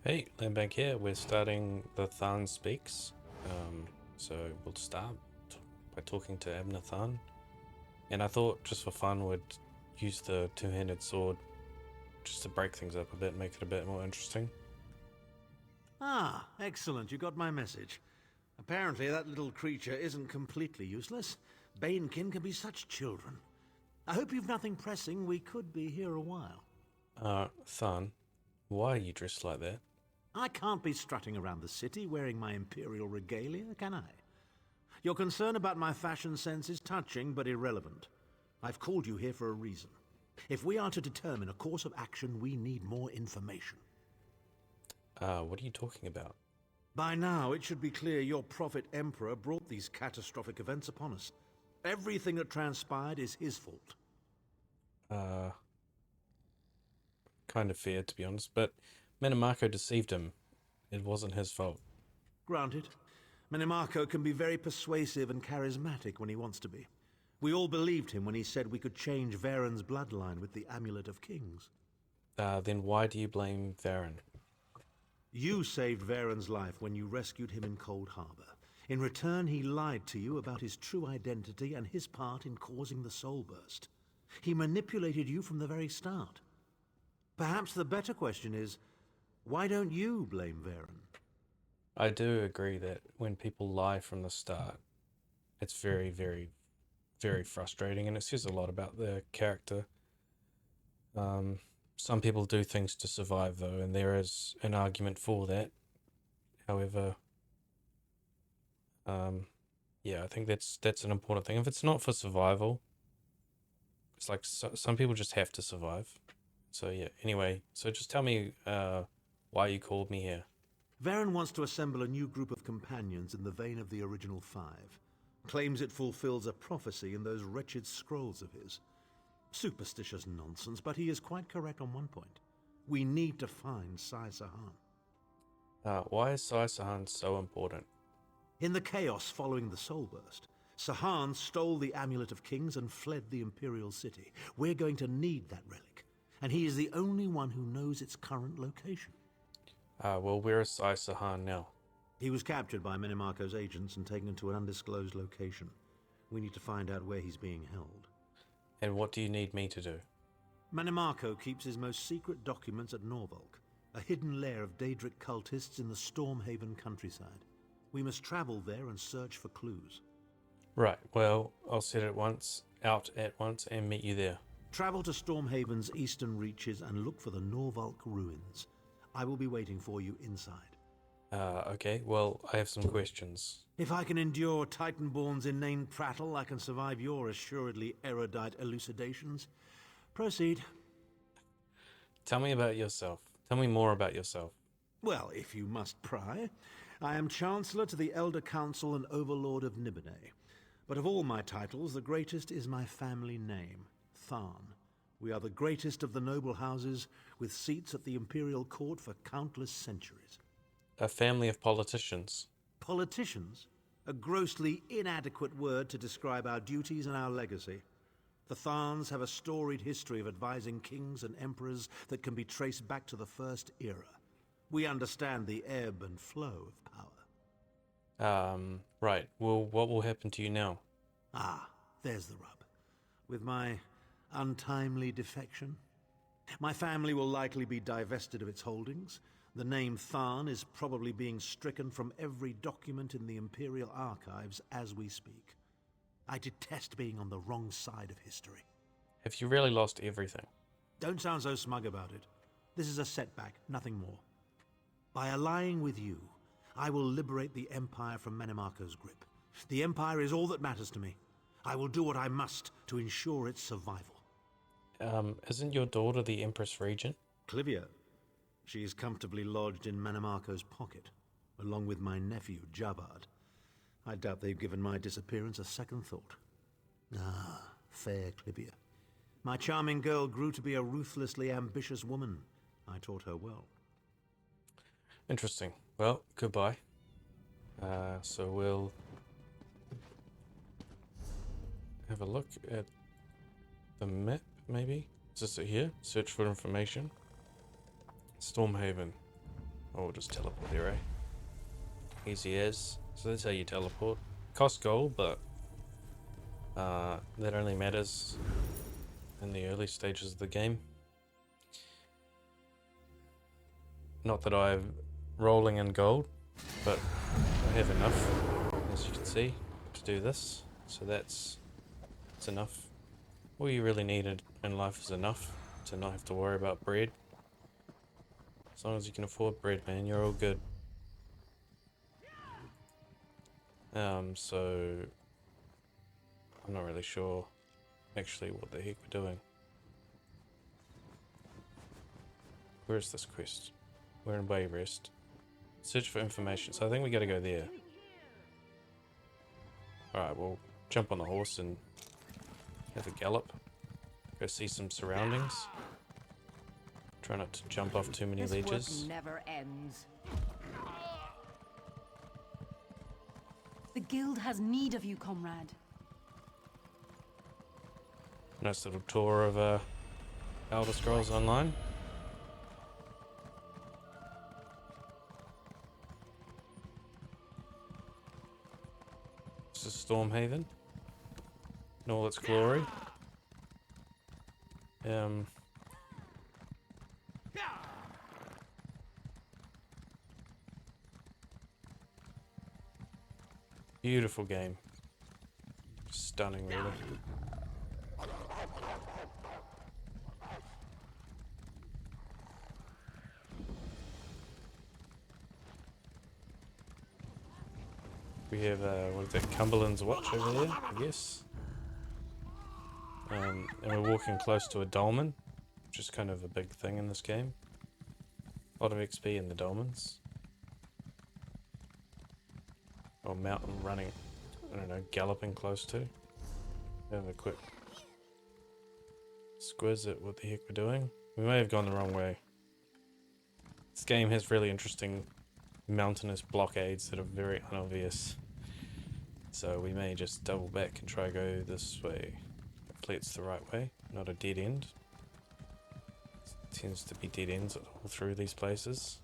Hey, Landbank here. We're starting the Tharn Speaks. So we'll start by talking to Abner Tharn. And I thought, just for fun, we'd use the two-handed sword just to break things up a bit, make it a bit more interesting. Ah, excellent. You got my message. Apparently that little creature isn't completely useless. Banekin can be such children. I hope you've nothing pressing. We could be here a while. Tharn, why are you dressed like that? I can't be strutting around the city wearing my imperial regalia, can I? Your concern about my fashion sense is touching but irrelevant. I've called you here for a reason. If we are to determine a course of action, we need more information. What are you talking about? By now, it should be clear your prophet Emperor brought these catastrophic events upon us. Everything that transpired is his fault. Uh, Kind of feared, to be honest, but Manamarco deceived him. It wasn't his fault. Granted. Menimarco can be very persuasive and charismatic when he wants to be. We all believed him when he said we could change Varen's bloodline with the Amulet of Kings. Then why do you blame Varen? You saved Varen's life when you rescued him in Cold Harbor. In return, he lied to you about his true identity and his part in causing the Soul Burst. He manipulated you from the very start. Perhaps the better question is, why don't you blame Varen? I do agree that when people lie from the start, it's very, very, very frustrating, and it says a lot about the character. Some people do things to survive, though, and there is an argument for that. However, yeah, I think that's an important thing. If it's not for survival, it's like some people just have to survive. So yeah. Anyway, so just tell me why you called me here. Varen wants to assemble a new group of companions in the vein of the original five. Claims it fulfills a prophecy in those wretched scrolls of his. Superstitious nonsense, but he is quite correct on one point. We need to find Sai Sahan. Why is Sai Sahan so important? In the chaos following the Soul Burst, Sahan stole the Amulet of Kings and fled the Imperial City. We're going to need that relic, and he is the only one who knows its current location. Well, where is Sai Sahan now? He was captured by Menimarco's agents and taken to an undisclosed location. We need to find out where he's being held. And what do you need me to do? Menimarco keeps his most secret documents at Norvalk, a hidden lair of Daedric cultists in the Stormhaven countryside. We must travel there and search for clues. Right, well, I'll set out at once and meet you there. Travel to Stormhaven's eastern reaches and look for the Norvalk ruins. I will be waiting for you inside. Okay, well, I have some questions. If I can endure Titanborn's inane prattle, I can survive your assuredly erudite elucidations. Proceed. Tell me about yourself. Tell me more about yourself. Well, if you must pry, I am Chancellor to the Elder Council and Overlord of Nibene. But of all my titles, the greatest is my family name, Tharn. We are the greatest of the noble houses, with seats at the Imperial Court for countless centuries. A family of politicians. Politicians? A grossly inadequate word to describe our duties and our legacy. The Tharns have a storied history of advising kings and emperors that can be traced back to the First Era. We understand the ebb and flow of power. Right. Well, what will happen to you now? Ah, there's the rub. With my untimely defection, my family will likely be divested of its holdings. The name Tharn is probably being stricken from every document in the Imperial archives as we speak. I detest being on the wrong side of history. Have you really lost everything? Don't sound so smug about it. This is a setback, nothing more. By allying with you, I will liberate the Empire from Menimarco's grip. The Empire is all that matters to me. I will do what I must to ensure its survival. Isn't your daughter the Empress Regent? Clivia. She is comfortably lodged in Menimarco's pocket, along with my nephew, Jabard. I doubt they've given my disappearance a second thought. Ah, fair Clivia. My charming girl grew to be a ruthlessly ambitious woman. I taught her well. Interesting. Well, goodbye. So we'll have a look at the map, maybe? Is this it here? Search for information. Stormhaven. Oh, we'll just teleport there, eh? Easy as. So that's how you teleport. Costs gold, but that only matters in the early stages of the game. Not that I'm rolling in gold, but I have enough, as you can see, to do this. So that's enough. All you really need in life is enough to not have to worry about bread. As long as you can afford bread, man, you're all good. So I'm not really sure actually what the heck we're doing. Where is this quest? We're in Wayrest. Search for information. So I think we gotta go there. Alright, we'll jump on the horse and have a gallop. Go see some surroundings. Try not to jump off too many ledges. This work never ends. The guild has need of you, comrade. Nice little tour of Elder Scrolls Online. This is Stormhaven in all its glory. Beautiful game. Stunning, really. We have, what is that, Cumberland's Watch over there, I guess. And we're walking close to a dolmen, which is kind of a big thing in this game. A lot of XP in the dolmens. Or mountain running, I don't know, galloping close to. Have a quick squiz at what the heck we're doing. We may have gone the wrong way. This game has really interesting mountainous blockades that are very unobvious. So we may just double back and try to go this way. Hopefully it's the right way, not a dead end. It tends to be dead ends all through these places.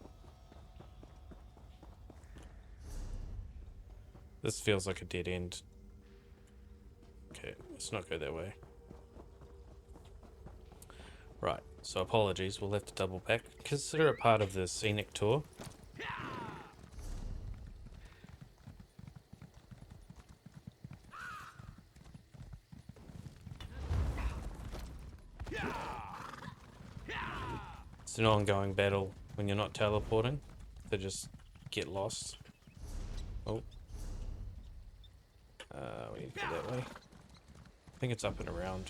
This feels like a dead end. Okay, let's not go that way. Right, so apologies, we'll have to double back. Consider it part of the scenic tour. It's an ongoing battle when you're not teleporting. They just get lost. Oh. We need to go that way. I think it's up and around.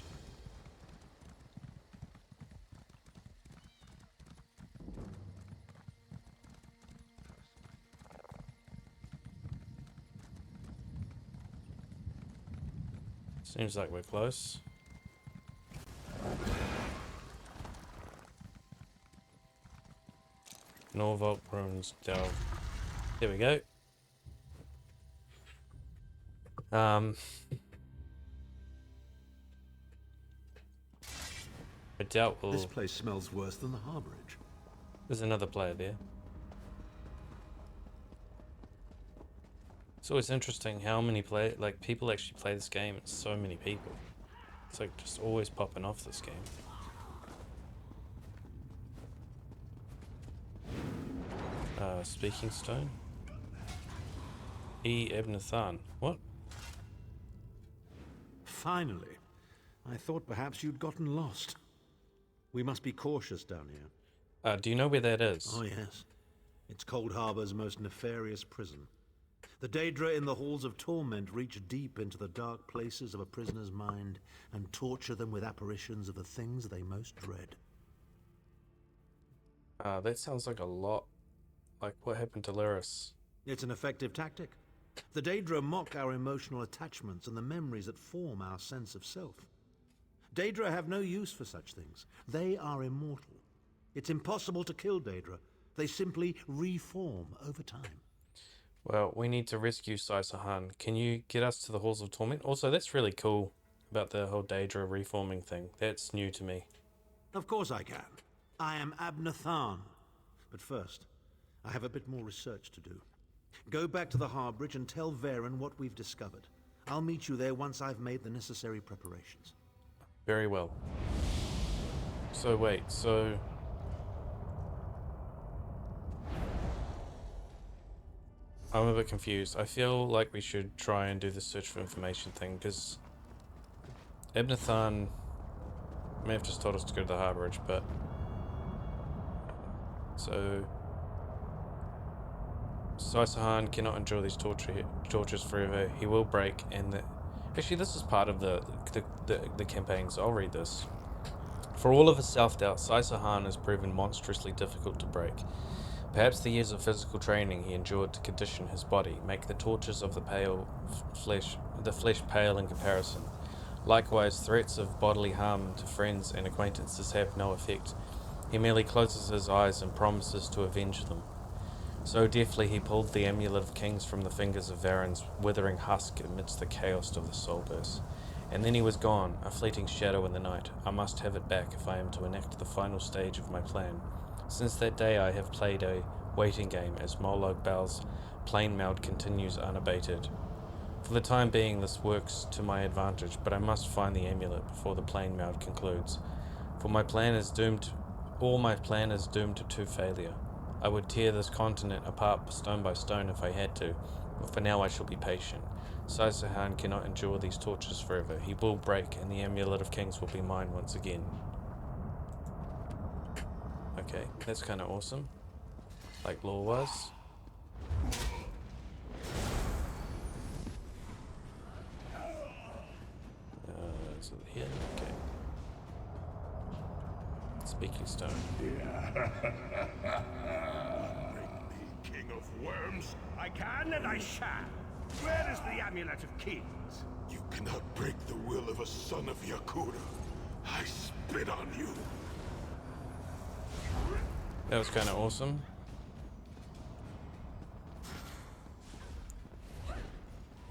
Seems like we're close. Norfolk Ruins Delve. There we go. I doubt we'll... This place smells worse than the harborage. There's another player there. It's always interesting how many people actually play this game. It's so many people. It's like just always popping off this game. Speaking stone. Tharn. What? Finally. I thought perhaps you'd gotten lost. We must be cautious down here. Do you know where that is? Oh, yes. It's Cold Harbor's most nefarious prison. The Daedra in the halls of torment reach deep into the dark places of a prisoner's mind and torture them with apparitions of the things they most dread. That sounds like a lot like what happened to Lyris. It's an effective tactic. The Daedra mock our emotional attachments and the memories that form our sense of self. Daedra have no use for such things. They are immortal. It's impossible to kill Daedra. They simply reform over time. Well, we need to rescue Saisahan. Can you get us to the Halls of Torment? Also, that's really cool about the whole Daedra reforming thing. That's new to me. Of course I can. I am Tharn. But first, I have a bit more research to do. Go back to the Harbridge and tell Varen what we've discovered. I'll meet you there once I've made the necessary preparations. Very well. So wait, so... I'm a bit confused. I feel like we should try and do the search for information thing, because Tharn may have just told us to go to the Harbridge, but... So... Saisahan cannot endure these tortures forever. He will break, and the... Actually, this is part of the campaign, so I'll read this. For all of his self-doubt, Saisahan has proven monstrously difficult to break. Perhaps the years of physical training he endured to condition his body make the tortures of the flesh pale in comparison. Likewise, threats of bodily harm to friends and acquaintances have no effect. He merely closes his eyes and promises to avenge them. So deftly he pulled the amulet of kings from the fingers of Varen's withering husk amidst the chaos of the soulverse. And then he was gone, a fleeting shadow in the night. I must have it back if I am to enact the final stage of my plan. Since that day I have played a waiting game as Molag Bal's plain meld continues unabated. For the time being this works to my advantage, but I must find the amulet before the plain meld concludes. For my plan is doomed, all my plan is doomed to failure. I would tear this continent apart stone by stone if I had to, but for now I shall be patient. Saisahan cannot endure these tortures forever. He will break, and the amulet of kings will be mine once again. Okay, that's kind of awesome. Like lore was. Is it here? Okay. Speaking stone. Bring me, King of Worms. I can and I shall. Where is the Amulet of Kings? You cannot break the will of a son of Yakura. I spit on you. That was kind of awesome.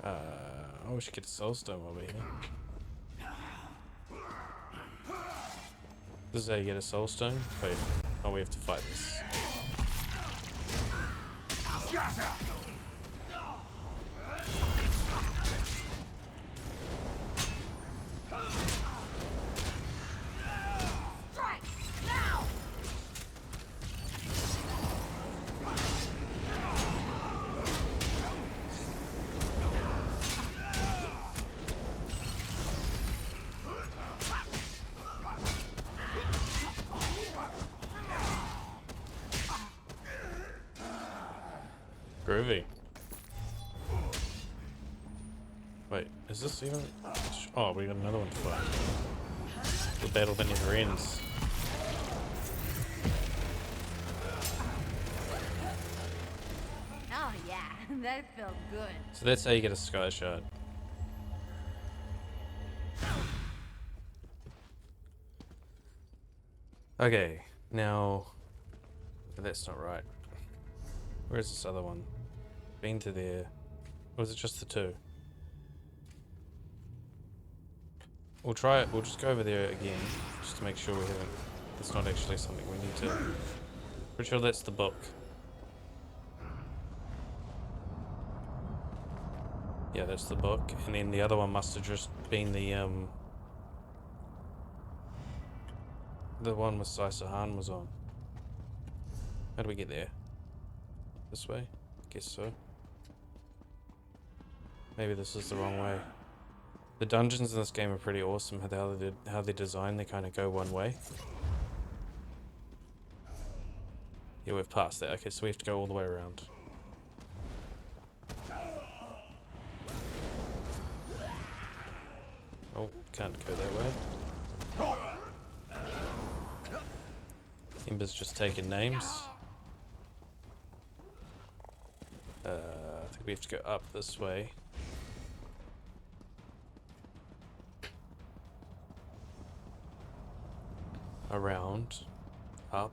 I wish I could get a soulstone over here. This is how you get a soulstone. Wait, oh, we have to fight this. Groovy. Wait, is this even... Oh, we got another one to fight. The battle that never ends. Oh yeah, that felt good. So that's how you get a sky shard. Okay, now... That's not right. Where's this other one? Been to there. Or is it just the two? We'll try it. We'll just go over there again, just to make sure we haven't... It's not actually something we need to... Pretty sure that's the book. Yeah, that's the book. And then the other one must have just been the one with Saisahan was on. How do we get there? This way? Guess so. Maybe this is the wrong way. The dungeons in this game are pretty awesome. How they're designed, they kind of go one way. Yeah, we've passed that. Okay, so we have to go all the way around. Oh, can't go that way. Ember's just taking names. I think we have to go up this way. Around. Up.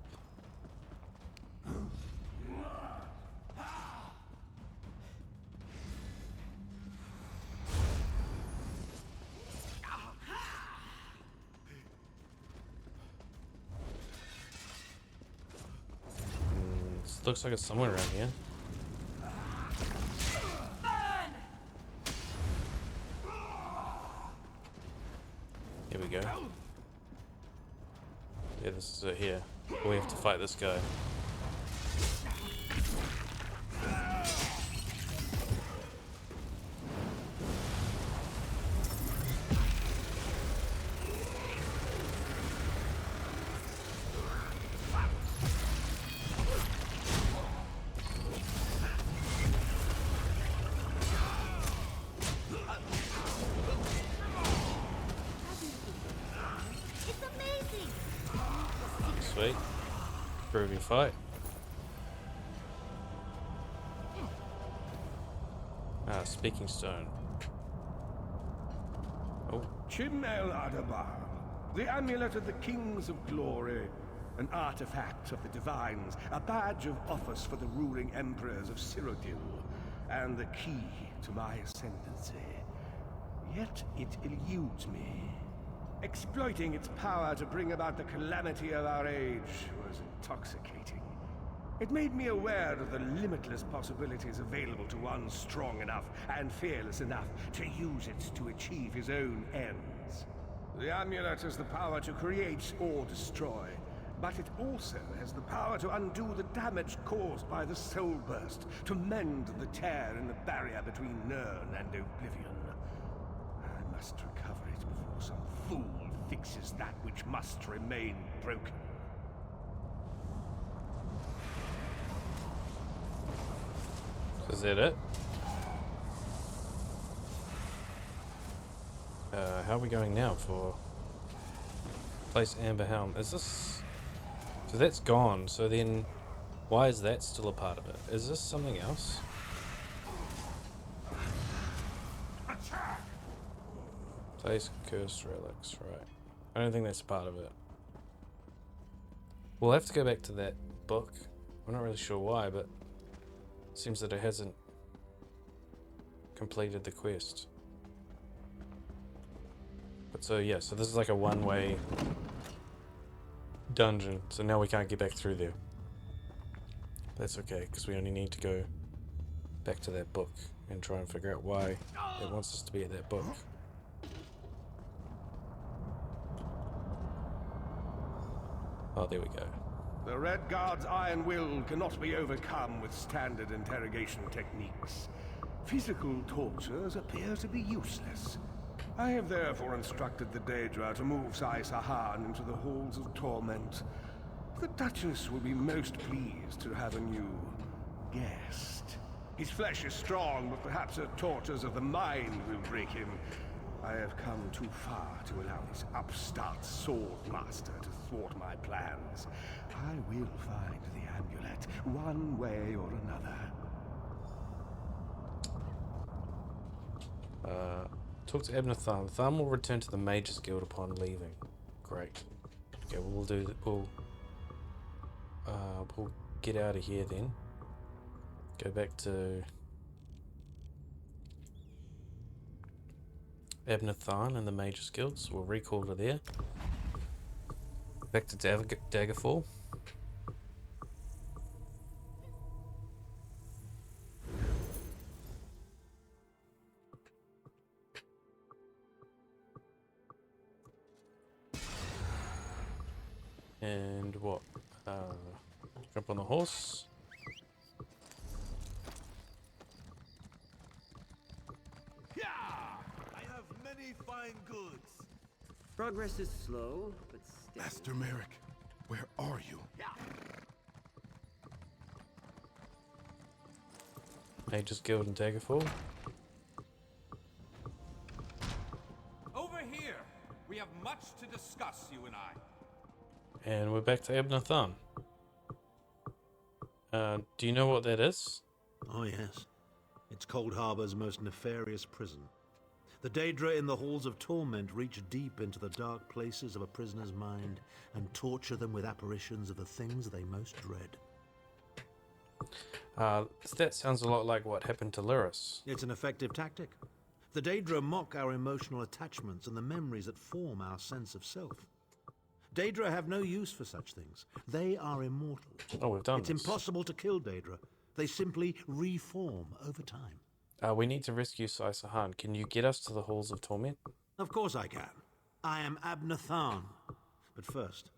It's looks like it's somewhere around here. Here we go. Yeah, this is it here. We have to fight this guy. Sweet. Groovy fight. Ah, speaking stone. Oh, Chimel Adabar, the amulet of the kings of glory, an artifact of the divines, a badge of office for the ruling emperors of Cyrodiil, and the key to my ascendancy. Yet it eludes me. Exploiting its power to bring about the calamity of our age was intoxicating. It made me aware of the limitless possibilities available to one strong enough and fearless enough to use it to achieve his own ends. The amulet has the power to create or destroy, but it also has the power to undo the damage caused by the soul burst, to mend the tear in the barrier between Nirn and oblivion. I must recover it before some fool fixes that which must remain broken. is that it? How are we going now for place Amber Helm? Is this... So that's gone, so then why is that still a part of it? Is this something else? Place cursed relics, right. I don't think that's part of it. We'll have to go back to that book. I'm not really sure why, but it seems that it hasn't completed the quest. But so yeah, so this is like a one-way dungeon, so now we can't get back through there. That's okay, because we only need to go back to that book and try and figure out why it wants us to be at that book. Oh, there we go. The Red Guard's iron will cannot be overcome with standard interrogation techniques. Physical tortures appear to be useless. I have therefore instructed the Daedra to move Tharn into the halls of torment. The Duchess will be most pleased to have a new guest. His flesh is strong, but perhaps her tortures of the mind will break him. I have come too far to allow this upstart sword master to thwart my plans. I will find the amulet, one way or another. Talk to Ebner Tharn. Tharn will return to the Mages Guild upon leaving. Great. Okay, we'll do that. We'll get out of here then. Go back to Ebner Tharn and the Mages Guild, so we'll recall to there. Back to Daggerfall. And what? Jump on the horse. Yeah! I have many fine goods. Progress is slow, but steady. Master Merrick, where are you? Mages Guild and Daggerfall. Over here! We have much to discuss, you and I. And we're back to Ebner Tharn. Do you know what that is? Oh yes. It's Cold Harbor's most nefarious prison. The Daedra in the halls of torment reach deep into the dark places of a prisoner's mind and torture them with apparitions of the things they most dread. That sounds a lot like what happened to Lyris. It's an effective tactic. The Daedra mock our emotional attachments and the memories that form our sense of self. Daedra have no use for such things. They are immortal. Oh, we've done It's this. impossible to kill Daedra. They simply reform over time. We need to rescue Tharn. Can you get us to the Halls of Torment? Of course I can. I am Abner Tharn. But first,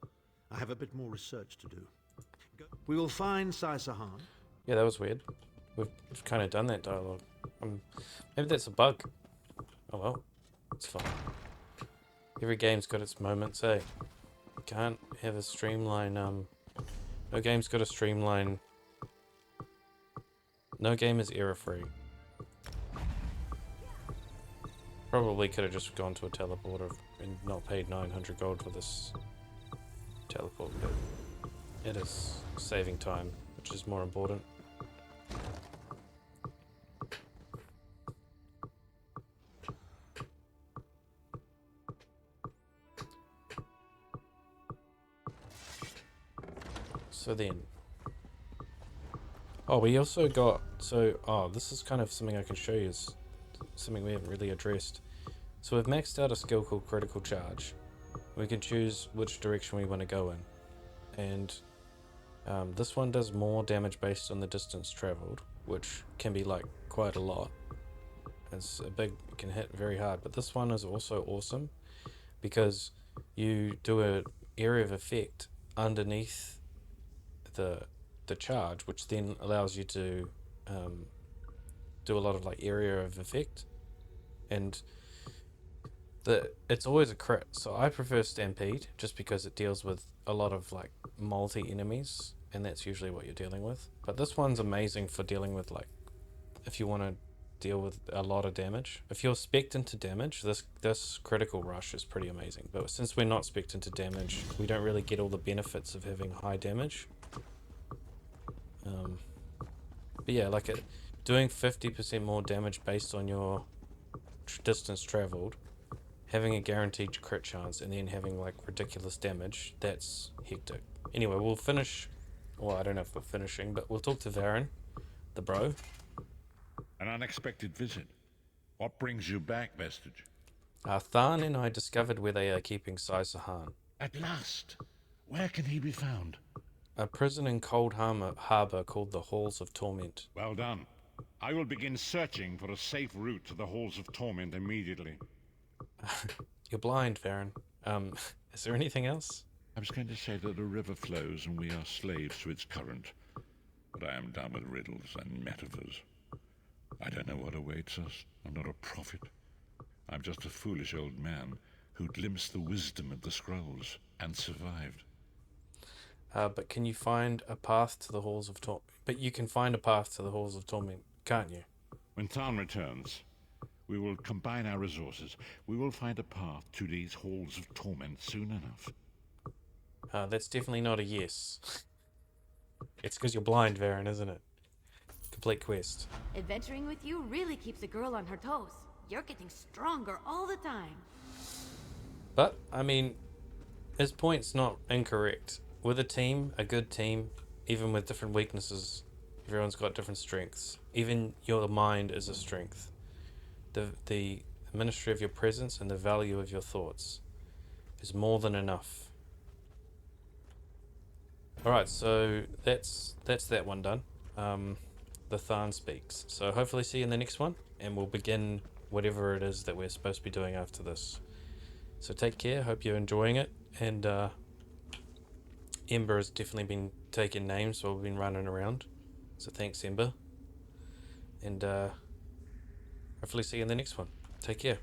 I have a bit more research to do. We will find Tharn. Yeah, that was weird. We've kind of done that dialogue. Maybe that's a bug. Oh well, it's fine. Every game's got its moments, eh? Can't have a streamline, no game's got a streamline. No game is error-free. Probably could have just gone to a teleporter and not paid 900 gold for this teleport, but it is saving time, which is more important. So then, we also got, this is kind of something I can show you, is something we haven't really addressed. So we've maxed out a skill called Critical Charge. We can choose which direction we want to go in. And this one does more damage based on the distance traveled, which can be like quite a lot. It's it can hit very hard, but this one is also awesome because you do an area of effect underneath the charge, which then allows you to do a lot of like area of effect, and it's always a crit. So I prefer Stampede just because it deals with a lot of like multi enemies, and that's usually what you're dealing with. But this one's amazing for dealing with like if you want to deal with a lot of damage. If you're spec'd into damage, this critical rush is pretty amazing. But since we're not spec'd into damage, we don't really get all the benefits of having high damage. But yeah, like doing 50% more damage based on your distance traveled, having a guaranteed crit chance, and then having like ridiculous damage, that's hectic. Anyway, we'll finish, well, I don't know if we're finishing, but we'll talk to Varen, the bro. An unexpected visit. What brings you back, Vestige? Tharn and I discovered where they are keeping Tharn. At last. Where can he be found? A prison in Cold Harbor called the Halls of Torment. Well done. I will begin searching for a safe route to the Halls of Torment immediately. You're blind, Varen. Is there anything else? I was going to say that a river flows and we are slaves to its current. But I am done with riddles and metaphors. I don't know what awaits us. I'm not a prophet. I'm just a foolish old man who glimpsed the wisdom of the scrolls and survived. But can you find a path to the Halls of Torment? But you can find a path to the Halls of Torment, can't you? When Tharn returns, we will combine our resources. We will find a path to these Halls of Torment soon enough. That's definitely not a yes. It's because you're blind, Varen, isn't it? Complete quest. Adventuring with you really keeps a girl on her toes. You're getting stronger all the time. But, I mean, his point's not incorrect. With a team, a good team, even with different weaknesses, everyone's got different strengths. Even your mind is a strength. The ministry of your presence and the value of your thoughts is more than enough. Alright, so that's that one done. The Tharn speaks. So hopefully see you in the next one, and we'll begin whatever it is that we're supposed to be doing after this. So take care, hope you're enjoying it, and Ember has definitely been taking names while we've been running around. So thanks, Ember. And hopefully see you in the next one. Take care.